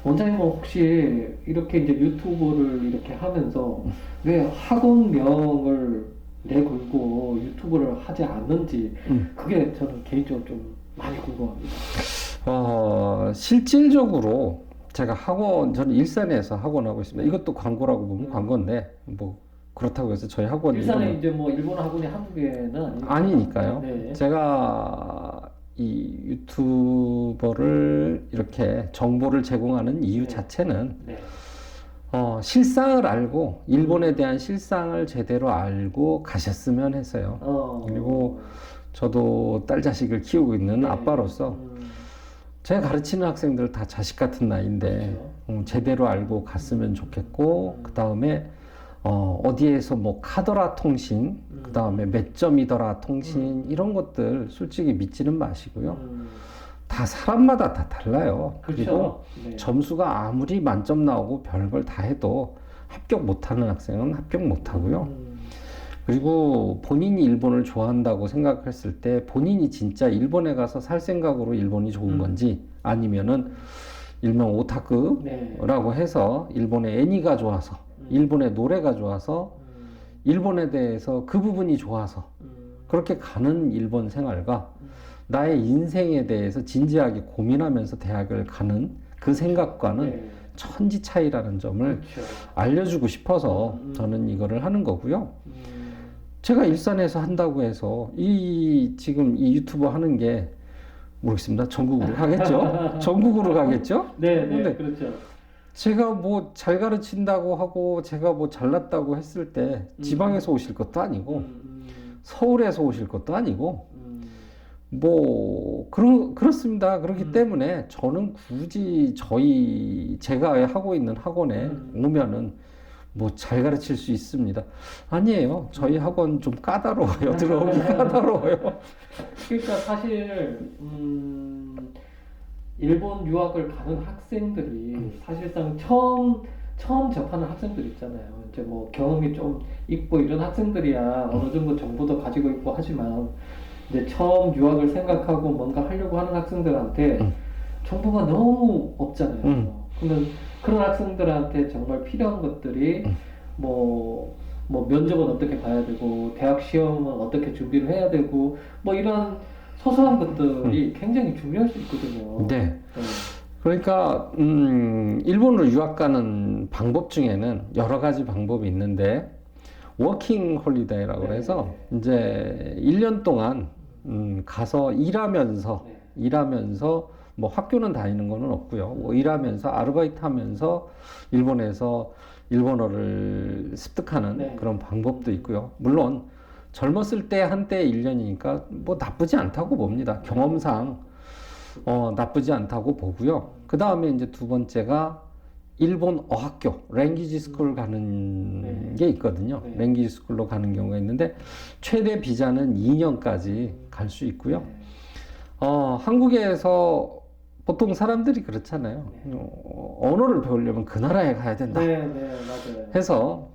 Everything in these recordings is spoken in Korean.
원장님은 혹시 이렇게 이제 유튜브를 이렇게 하면서 왜 학원명을 내걸고 유튜브를 하지 않는지 그게 저는 개인적으로 좀 많이 궁금합니다. 실질적으로 제가 저는 일산에서 학원하고 있습니다. 이것도 광고라고 보면 광고인데, 뭐, 그렇다고 해서 저희 학원 일산에 이름은 이제 뭐 일본 학원이 한국에는 아니니까. 아니니까요. 네. 제가 이 유튜버를 이렇게 정보를 제공하는 이유 네. 자체는 네. 실상을 알고, 일본에 대한 실상을 제대로 알고 가셨으면 해서요. 그리고 저도 딸 자식을 키우고 있는 네. 아빠로서 제가 가르치는 학생들 다 자식 같은 나이인데 그렇죠. 제대로 알고 갔으면 좋겠고 그 다음에 어디에서 뭐 카더라 통신 그 다음에 몇 점이더라 통신 이런 것들 솔직히 믿지는 마시고요. 다 사람마다 다 달라요. 그렇죠. 그리고 네. 점수가 아무리 만점 나오고 별걸 다 해도 합격 못하는 학생은 합격 못하고요. 그리고 본인이 일본을 좋아한다고 생각했을 때 본인이 진짜 일본에 가서 살 생각으로 일본이 좋은 건지 아니면은 일명 오타쿠라고 네. 해서 일본의 애니가 좋아서 일본의 노래가 좋아서 일본에 대해서 그 부분이 좋아서 그렇게 가는 일본 생활과 나의 인생에 대해서 진지하게 고민하면서 대학을 가는 그 생각과는 네. 천지 차이라는 점을 그렇죠. 알려주고 싶어서 저는 이거를 하는 거고요. 제가 일산에서 한다고 해서 지금 이 유튜버 하는 게 모르겠습니다. 전국으로 가겠죠? 전국으로 가겠죠? 네, 네, 근데 그렇죠. 제가 뭐 잘 가르친다고 하고 제가 뭐 잘났다고 했을 때 지방에서 오실 것도 아니고 서울에서 오실 것도 아니고 뭐 그렇습니다. 그렇기 때문에 저는 굳이 제가 하고 있는 학원에 오면은 뭐 잘 가르칠 수 있습니다. 아니에요. 저희 학원 좀 까다로워요. 들어오기 까다로워요. 그러니까 사실 일본 유학을 가는 학생들이 사실상 처음 접하는 학생들 있잖아요. 이제 뭐 경험이 좀 있고 이런 학생들이야 어느 정도 정보도 가지고 있고 하지만 이제 처음 유학을 생각하고 뭔가 하려고 하는 학생들한테 정보가 너무 없잖아요. 근데 그런 학생들한테 정말 필요한 것들이 뭐 면접은 어떻게 봐야 되고 대학 시험은 어떻게 준비를 해야 되고 뭐 이런 소소한 것들이 굉장히 중요할 수 있거든요. 네. 네. 그러니까 일본으로 유학 가는 방법 중에는 여러 가지 방법이 있는데 워킹 홀리데이라고 네. 해서 이제 1년 동안 가서 일하면서 뭐 학교는 다니는 거는 없고요. 뭐 일하면서 아르바이트 하면서 일본에서 일본어를 습득하는 네. 그런 방법도 있고요. 물론 젊었을 때 한때 1년이니까 뭐 나쁘지 않다고 봅니다. 경험상 나쁘지 않다고 보고요. 그 다음에 이제 두 번째가 일본 어학교, 랭귀지 스쿨 가는 게 있거든요. 네. 랭귀지 스쿨로 가는 경우가 있는데 최대 비자는 2년까지 갈 수 있고요. 한국에서 보통 사람들이 그렇잖아요. 언어를 배우려면 그 나라에 가야 된다 네, 네, 맞아요. 해서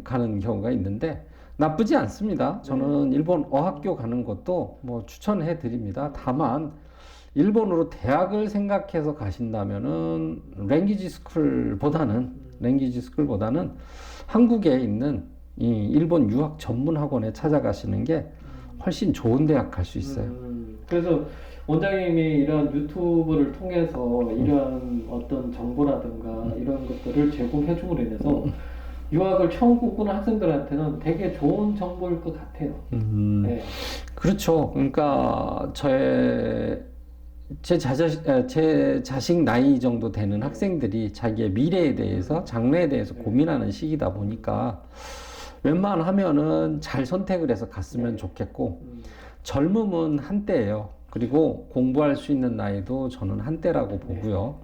가는 경우가 있는데 나쁘지 않습니다. 저는 일본 어학교 가는 것도 뭐 추천해 드립니다. 다만 일본으로 대학을 생각해서 가신다면은 랭귀지 스쿨보다는 한국에 있는 이 일본 유학 전문 학원에 찾아가시는 게 훨씬 좋은 대학 갈 수 있어요. 그래서 원장님이 이런 유튜브를 통해서 이런 어떤 정보라든가 이런 것들을 제공해 줌으로 인해서 유학을 처음 꿈꾸는 학생들한테는 되게 좋은 정보일 것 같아요. 네. 그렇죠. 그러니까 제 자식 나이 정도 되는 학생들이 자기의 미래에 대해서, 장래에 대해서 고민하는 시기다 보니까 웬만하면은 잘 선택을 해서 갔으면 좋겠고, 젊음은 한때예요. 그리고 공부할 수 있는 나이도 저는 한때라고 보고요.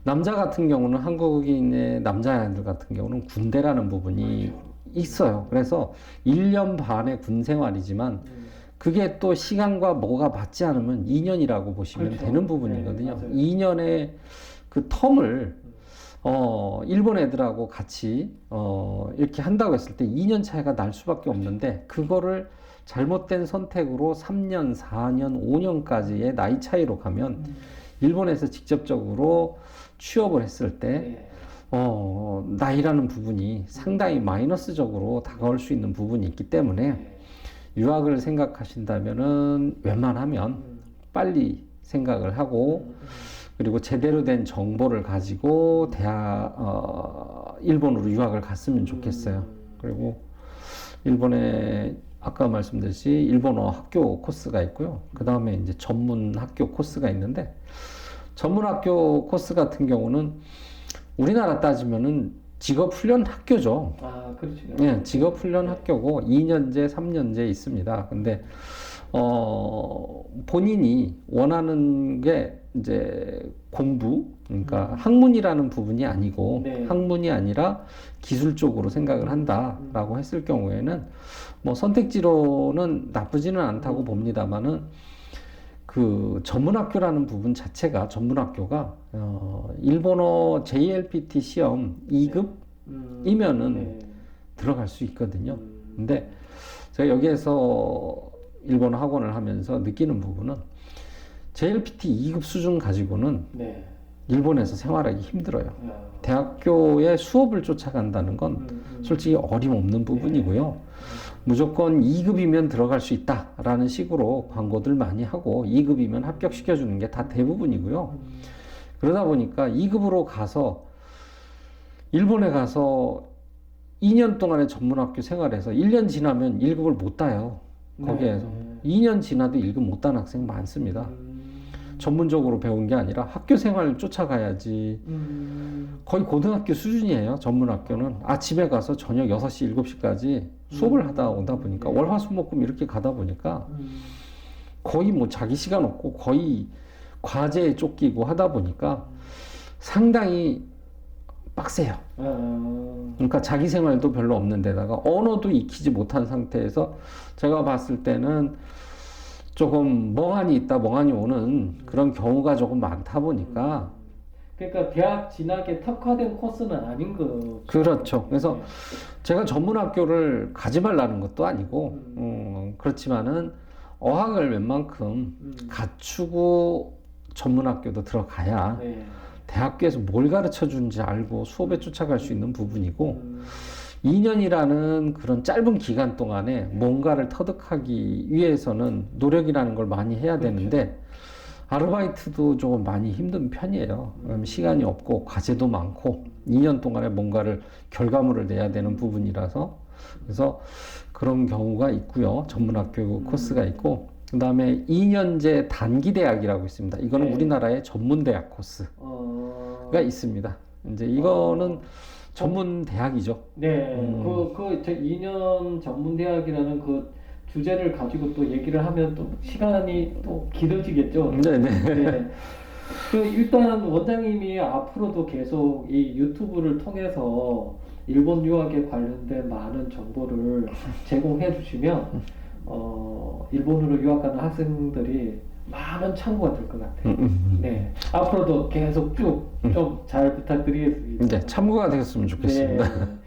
남자 같은 경우는 한국인의 남자애들 같은 경우는 군대라는 부분이 있어요. 그래서 1년 반의 군 생활이지만 그게 또 시간과 뭐가 맞지 않으면 2년이라고 보시면 그렇죠. 되는 부분이거든요. 네, 2년의 그 텀을 일본 애들하고 같이 이렇게 한다고 했을 때 2년 차이가 날 수밖에 없는데 그거를 잘못된 선택으로 3년, 4년, 5년까지의 나이 차이로 가면 일본에서 직접적으로 취업을 했을 때 네. 나이라는 부분이 상당히 마이너스적으로 다가올 수 있는 부분이 있기 때문에 네. 유학을 생각하신다면은 웬만하면 빨리 생각을 하고 그리고 제대로 된 정보를 가지고 일본으로 유학을 갔으면 좋겠어요. 그리고 일본에 아까 말씀드렸듯이 일본어 학교 코스가 있고요. 그 다음에 이제 전문 학교 코스가 있는데 전문 학교 코스 같은 경우는 우리나라 따지면은 직업훈련 학교죠. 아, 그렇죠. 예, 직업훈련 학교고 2년제, 3년제 있습니다. 근데 본인이 원하는 게 이제 공부, 그러니까 학문이라는 부분이 아니고 네. 학문이 아니라 기술 쪽으로 생각을 한다라고 했을 경우에는 뭐 선택지로는 나쁘지는 않다고 봅니다만은 그 전문학교라는 부분 자체가 전문학교가 일본어 JLPT 시험 2급이면은 네. 들어갈 수 있거든요. 근데 제가 여기에서 일본어 학원을 하면서 느끼는 부분은 JLPT 2급 수준 가지고는 네. 일본에서 생활하기 힘들어요. 아, 대학교의 수업을 쫓아간다는 건 솔직히 어림없는 부분이고요. 무조건 2급이면 들어갈 수 있다라는 식으로 광고들 많이 하고 2급이면 합격시켜주는 게 다 대부분이고요. 그러다 보니까 2급으로 가서 일본에 가서 2년 동안의 전문학교 생활에서 1년 지나면 1급을 못 따요. 거기에서. 2년 지나도 1급 못 딴 학생 많습니다. 전문적으로 배운 게 아니라 학교 생활 쫓아가야지. 거의 고등학교 수준이에요. 전문학교는. 아침에 가서 저녁 6시, 7시까지 수업을 하다 오다 보니까 월화수목금 이렇게 가다 보니까 거의 뭐 자기 시간 없고 거의 과제에 쫓기고 하다 보니까 상당히 빡세요. 그러니까 자기 생활도 별로 없는 데다가 언어도 익히지 못한 상태에서 제가 봤을 때는 조금 멍하니 있다 멍하니 오는 그런 경우가 조금 많다 보니까 그러니까 대학 진학에 특화된 코스는 아닌 거. 그렇죠. 그래서 제가 전문학교를 가지 말라는 것도 아니고 그렇지만은 어학을 웬만큼 갖추고 전문학교도 들어가야 네. 대학교에서 뭘 가르쳐 주는지 알고 수업에 쫓아갈 수 있는 부분이고 2년이라는 그런 짧은 기간 동안에 뭔가를 터득하기 위해서는 노력이라는 걸 많이 해야 되는데 아르바이트도 조금 많이 힘든 편이에요. 시간이 없고 과제도 많고 2년 동안에 뭔가를 결과물을 내야 되는 부분이라서 그래서 그런 경우가 있고요. 전문학교 코스가 있고 그 다음에 2년제 단기대학이라고 있습니다. 이거는 네. 우리나라의 전문대학 코스가 있습니다. 이제 이거는 전문 대학이죠. 네, 저 2년 전문대학이라는 그 주제를 가지고 또 얘기를 하면 또 시간이 또 길어지겠죠. 네네. 네. 그 일단 원장님이 앞으로도 계속 이 유튜브를 통해서 일본 유학에 관련된 많은 정보를 제공해 주시면 일본으로 유학 가는 학생들이 많은 참고가 될 것 같아요. 네, 앞으로도 계속 쭉 좀 잘 부탁드리겠습니다. 이제 참고가 되었으면 좋겠습니다. 네.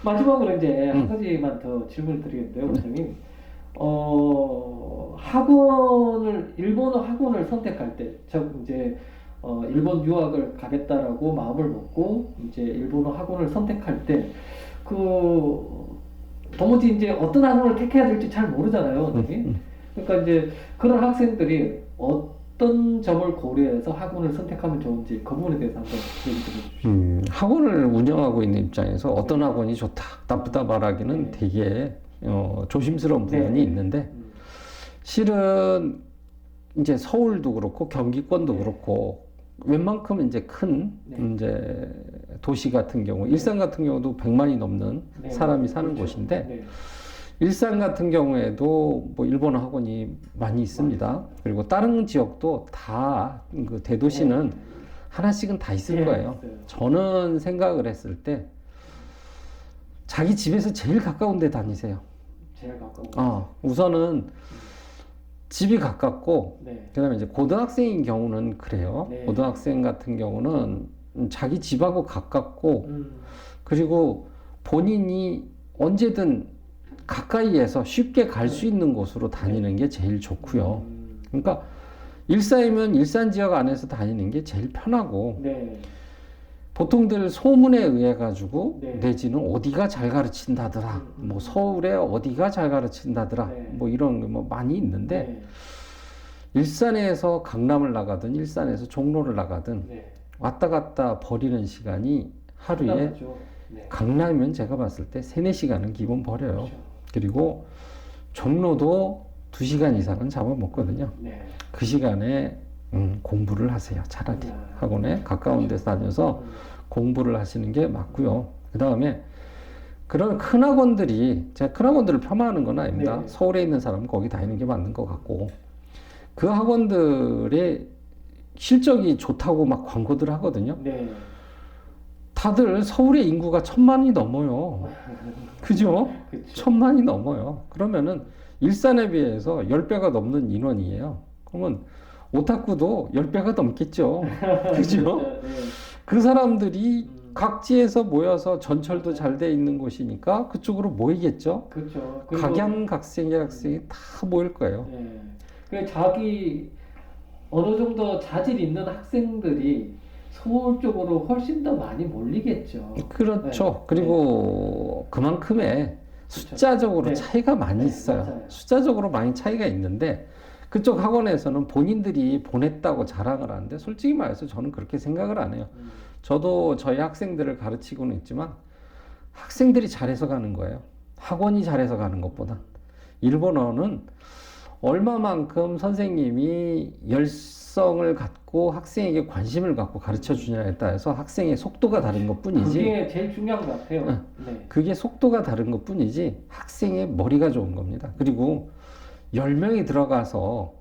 마지막으로 이제 한 가지만 더 질문을 드리겠는데요, 원장님. 일본어 학원을 선택할 때, 즉 이제 일본 유학을 가겠다라고 마음을 먹고 이제 일본어 학원을 선택할 때, 도무지 이제 어떤 학원을 택해야 될지 잘 모르잖아요, 원장님. 그러니까 이제 그런 학생들이 어떤 점을 고려해서 학원을 선택하면 좋은지 그 부분에 대해서 한번 얘기 좀 해주시죠. 학원을 운영하고 있는 입장에서 어떤 학원이 좋다, 나쁘다 말하기는 되게 조심스러운 부분이 있는데 실은 이제 서울도 그렇고 경기권도 그렇고 웬만큼 이제 큰 이제 도시 같은 경우 일산 같은 경우도 100만이 넘는 사람이 사는 곳인데 일산 같은 경우에도 뭐 일본어 학원이 많이 있습니다. 그리고 다른 지역도 다 그 대도시는 하나씩은 다 있을 거예요. 저는 생각을 했을 때 자기 집에서 제일 가까운 데 다니세요. 제일 가까운 우선은 집이 가깝고 그다음에 이제 고등학생인 경우는 그래요. 고등학생 같은 경우는 자기 집하고 가깝고 그리고 본인이 언제든 가까이에서 쉽게 갈 수 있는 곳으로 다니는 게 제일 좋고요. 그러니까 일사이면 일산 지역 안에서 다니는 게 제일 편하고 네. 보통들 소문에 의해 가지고 네. 내지는 어디가 잘 가르친다더라, 뭐 서울에 어디가 잘 가르친다더라, 네. 뭐 이런 거 뭐 많이 있는데 네. 일산에서 강남을 나가든 일산에서 종로를 나가든 네. 왔다 갔다 버리는 시간이 하루에 상당하죠. 네. 강남이면 제가 봤을 때 3, 4시간은 기본 버려요. 그렇죠. 그리고 종로도 2시간 이상은 잡아먹거든요. 네. 그 시간에 공부를 하세요. 차라리 네. 학원에 가까운 데서 다녀서 공부를 하시는 게 맞고요. 그 다음에 그런 큰 학원들이, 제가 큰 학원들을 폄하하는 건 아닙니다. 네. 서울에 있는 사람은 거기 다니는 게 맞는 것 같고, 그 학원들의 실적이 좋다고 막 광고들 하거든요. 네. 다들 서울의 인구가 1000만이 넘어요. 그죠? 그렇죠. 1000만이 넘어요. 그러면은 일산에 비해서 10배가 넘는 인원이에요. 그러면 오타쿠도 10배가 넘겠죠. 그죠? 네. 그 사람들이 각지에서 모여서 전철도 잘 돼 있는 곳이니까 그쪽으로 모이겠죠. 그렇죠. 그리고 각양각색의 학생이 다 모일 거예요. 네. 그 자기 어느 정도 자질 있는 학생들이 서울 쪽으로 훨씬 더 많이 몰리겠죠. 그렇죠. 네. 그리고 그만큼의 숫자적으로 네. 차이가 많이 네, 있어요. 맞아요. 숫자적으로 많이 차이가 있는데 그쪽 학원에서는 본인들이 보냈다고 자랑을 하는데 솔직히 말해서 저는 그렇게 생각을 안 해요. 저도 저희 학생들을 가르치고는 있지만 학생들이 잘해서 가는 거예요. 학원이 잘해서 가는 것보다. 일본어는 얼마만큼 선생님이 열성을 갖고 학생에게 관심을 갖고 가르쳐 주냐에 따라서 학생의 속도가 다른 것 뿐이지. 그게 제일 중요한 것 같아요. 네. 그게 속도가 다른 것 뿐이지 학생의 머리가 좋은 겁니다. 그리고 10명이 들어가서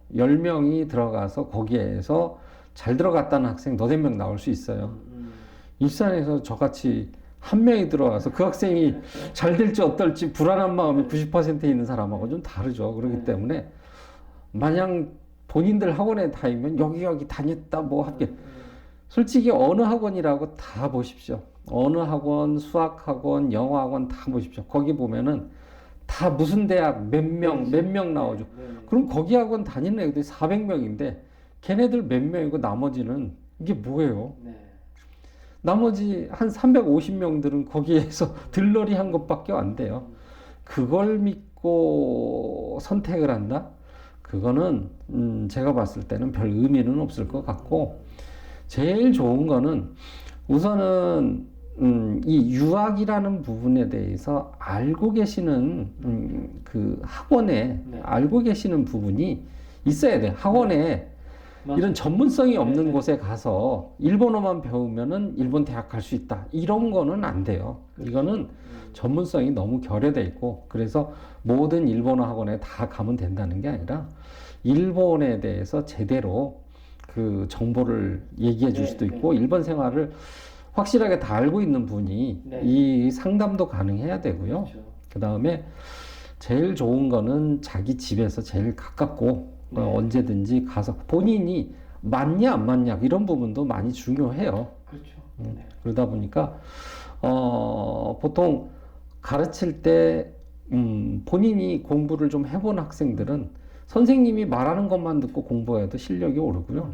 거기에서 잘 들어갔다는 학생 너댓 명 나올 수 있어요. 일산에서 저같이 한 명이 들어와서 그 학생이 잘 될지 어떨지 불안한 마음이 90% 있는 사람하고 좀 다르죠. 그렇기 때문에 마냥 본인들 학원에 다니면 여기 다녔다 뭐 할게. 솔직히 어느 학원이라고 다 보십시오. 어느 학원, 수학학원, 영어학원 다 보십시오. 거기 보면은 다 무슨 대학 몇 명 나오죠. 그럼 거기 학원 다니는 애들이 400명인데 걔네들 몇 명이고 나머지는 이게 뭐예요? 네. 나머지 한 350명들은 거기에서 들러리 한 것밖에 안 돼요. 그걸 믿고 선택을 한다? 그거는 제가 봤을 때는 별 의미는 없을 것 같고, 제일 좋은 거는 우선은 이 유학이라는 부분에 대해서 알고 계시는 그 학원에 네. 알고 계시는 부분이 있어야 돼요. 학원에 이런 전문성이 없는 네. 곳에 가서 일본어만 배우면은 일본 대학 갈 수 있다. 이런 거는 안 돼요. 이거는 전문성이 너무 결여돼 있고, 그래서 모든 일본어 학원에 다 가면 된다는 게 아니라 일본에 대해서 제대로 그 정보를 얘기해 줄 수도 있고, 일본 생활을 확실하게 다 알고 있는 분이 이 상담도 가능해야 되고요. 그렇죠. 그 다음에 제일 좋은 거는 자기 집에서 제일 가깝고 언제든지 가서 본인이 맞냐 안 맞냐 이런 부분도 많이 중요해요. 그렇죠. 그러다 보니까 보통 가르칠 때 본인이 공부를 좀 해본 학생들은 선생님이 말하는 것만 듣고 공부해도 실력이 오르고요.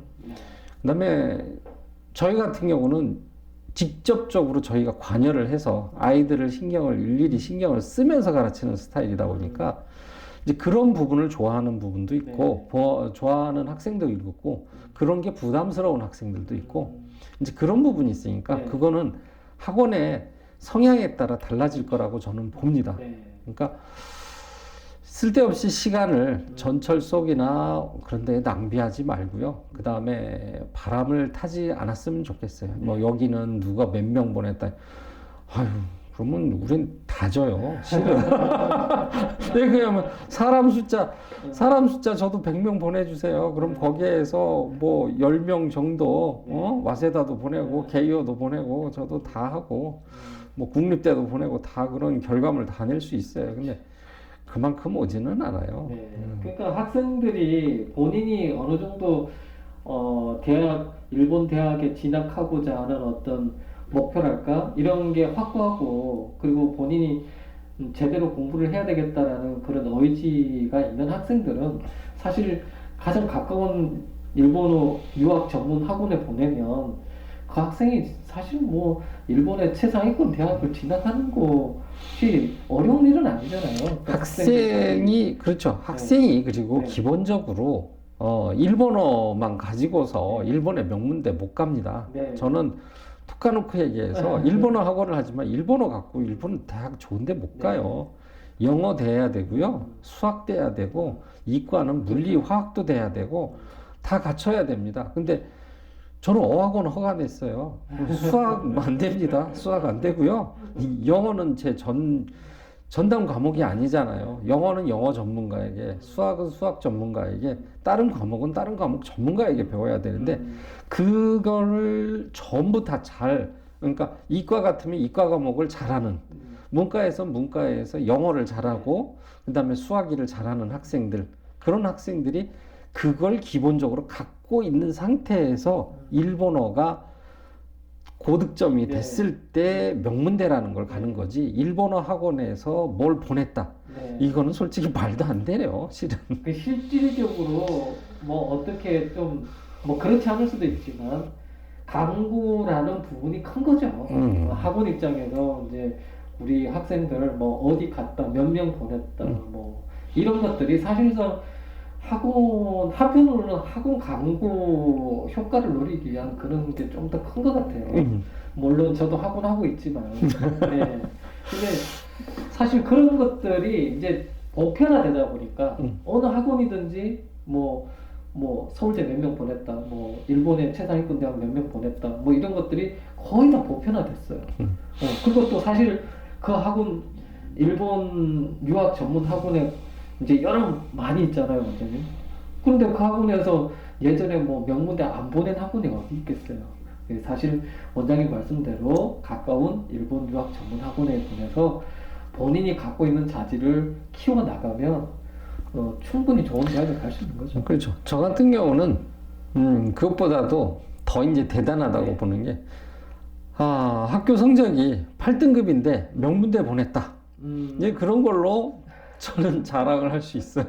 그다음에 저희 같은 경우는 직접적으로 저희가 관여를 해서 아이들을 일일이 신경을 쓰면서 가르치는 스타일이다 보니까 이제 그런 부분을 좋아하는 부분도 있고, 좋아하는 학생도 있고, 그런 게 부담스러운 학생들도 있고, 이제 그런 부분이 있으니까 그거는 학원의 성향에 따라 달라질 거라고 저는 봅니다. 그러니까 쓸데없이 시간을 전철 속이나 그런 데 낭비하지 말고요. 그 다음에 바람을 타지 않았으면 좋겠어요. 뭐 여기는 누가 몇 명 보냈다. 아유, 그러면 우린 다 져요. 실은. 네, 그냥 사람 숫자 저도 100명 보내주세요. 그럼 거기에서 뭐 10명 정도, 와세다도 보내고, 개요도 보내고, 저도 다 하고, 뭐 국립대도 보내고 다 그런 결과물 다 낼 수 있어요. 근데 그만큼 오지는 않아요. 그러니까 학생들이 본인이 어느 정도 일본 대학에 진학하고자 하는 어떤 목표랄까 이런 게 확고하고 그리고 본인이 제대로 공부를 해야 되겠다라는 그런 의지가 있는 학생들은 사실 가장 가까운 일본어 유학 전문 학원에 보내면 그 학생이 사실 뭐 일본의 최상위권 대학을 진학하는 것이 어려운 일은 아니잖아요. 그 학생이 그렇죠. 학생이 그리고 네. 기본적으로 일본어만 가지고서 일본의 명문대 못 갑니다. 네. 저는 툭까놓고 얘기해서 일본어 학원을 하지만 일본어 갖고 일본 대학 좋은데 못 가요. 영어 돼야 되고요, 수학 돼야 되고, 이과는 물리, 화학도 돼야 되고 다 갖춰야 됩니다. 근데 저는 어학원 허가됐어요. 수학 안 됩니다. 수학 안 되고요. 영어는 제 전담 과목이 아니잖아요. 영어는 영어 전문가에게, 수학은 수학 전문가에게, 다른 과목은 다른 과목 전문가에게 배워야 되는데 그거를 전부 다 그러니까 이과 같으면 이과 과목을 잘하는, 문과에서 영어를 잘하고 그다음에 수학을 잘하는 학생들, 그런 학생들이 그걸 기본적으로 갖고 있는 상태에서 일본어가 고득점이 네. 됐을 때 명문대라는 걸 가는 거지, 일본어 학원에서 뭘 보냈다, 네. 이거는 솔직히 말도 안 되네요, 실은. 그 실질적으로 뭐 어떻게 좀 뭐 그렇지 않을 수도 있지만 강구라는 부분이 큰 거죠. 학원 입장에서 이제 우리 학생들 뭐 어디 갔다 몇 명 보냈다 뭐 이런 것들이 사실상 학원 한편으로는 학원 강구 효과를 노리기 위한 그런 게 좀 더 큰 것 같아요. 물론 저도 학원 하고 있지만, 네. 근데 사실 그런 것들이 이제 보편화되다 보니까 어느 학원이든지 뭐 서울대 몇 명 보냈다, 뭐 일본의 최상위권 대학 몇 명 보냈다, 뭐 이런 것들이 거의 다 보편화됐어요. 그리고 또 사실 그 학원 일본 유학 전문 학원에 이제 여러 많이 있잖아요, 원장님. 그런데 그 학원에서 예전에 뭐 명문대 안 보낸 학원이 어디 있겠어요. 사실 원장님 말씀대로 가까운 일본 유학 전문 학원에 보내서 본인이 갖고 있는 자질을 키워 나가면 충분히 좋은 대학에 갈 수 있는 거죠. 그렇죠. 저 같은 경우는 그것보다도 더 이제 대단하다고 네. 보는 게, 학교 성적이 8등급인데 명문대 보냈다, 이제 그런 걸로 저는 자랑을 할 수 있어요.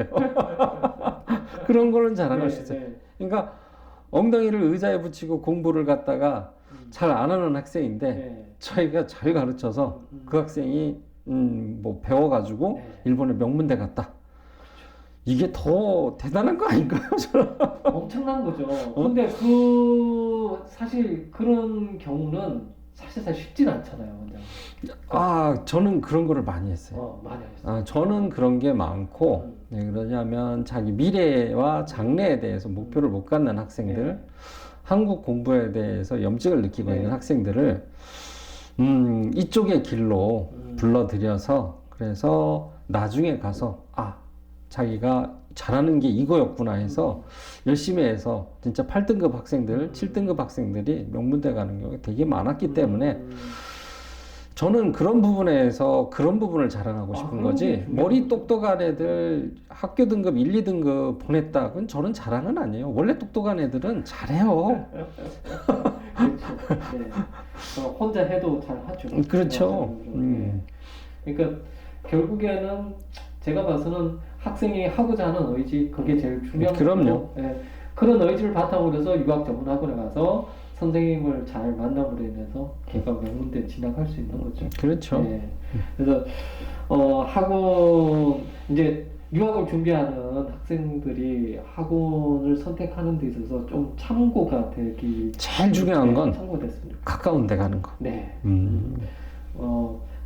그런 거는 자랑할 수 있어요. 그러니까 엉덩이를 의자에 붙이고 공부를 갖다가 잘 안 하는 학생인데 저희가 잘 가르쳐서 그 학생이 뭐 배워가지고 일본에 명문대 갔다. 이게 더 대단한 거 아닌가요? 저는? 엄청난 거죠. 근데 사실 그런 경우는 사실상 쉽진 않잖아요, 원장. 저는 그런 거를 많이 했어요. 많이 하셨어요. 저는 그런 게 많고, 왜 그러냐면 자기 미래와 장래에 대해서 목표를 못 갖는 학생들, 한국 공부에 대해서 염증을 느끼고 있는 학생들을 이쪽의 길로 불러들여서, 그래서 나중에 가서 자기가 잘하는 게 이거였구나 해서 열심히 해서 진짜 8등급 학생들, 7등급 학생들이 명문대 가는 경우가 되게 많았기 때문에 저는 그런 부분에서 그런 부분을 자랑하고 싶은 거지, 머리 똑똑한 애들 학교 등급 1, 2등급 보냈다, 그건 저는 자랑은 아니에요. 원래 똑똑한 애들은 잘해요. 그렇죠. 네. 혼자 해도 잘 하죠. 그렇죠. 그러니까 결국에는 제가 봐서는 학생이 하고자 하는 의지, 그게 제일 중요한 거고. 그럼요. 그런 의지를 바탕으로 해서 유학 전문 학원에 가서 선생님을 잘 만남으로 인해서 걔가 명문대 진학할 수 있는 거죠. 그렇죠. 그래서 학원 이제 유학을 준비하는 학생들이 학원을 선택하는 데 있어서 좀 참고가 되기 제일 중요한 건 참고됐습니다. 가까운 데 가는 거. 네.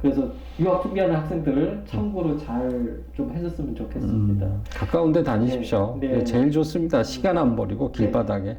그래서 유학 준비하는 학생들 참고로 잘 좀 해줬으면 좋겠습니다. 가까운 데 다니십시오. 네. 제일 좋습니다. 시간 안 버리고 길바닥에.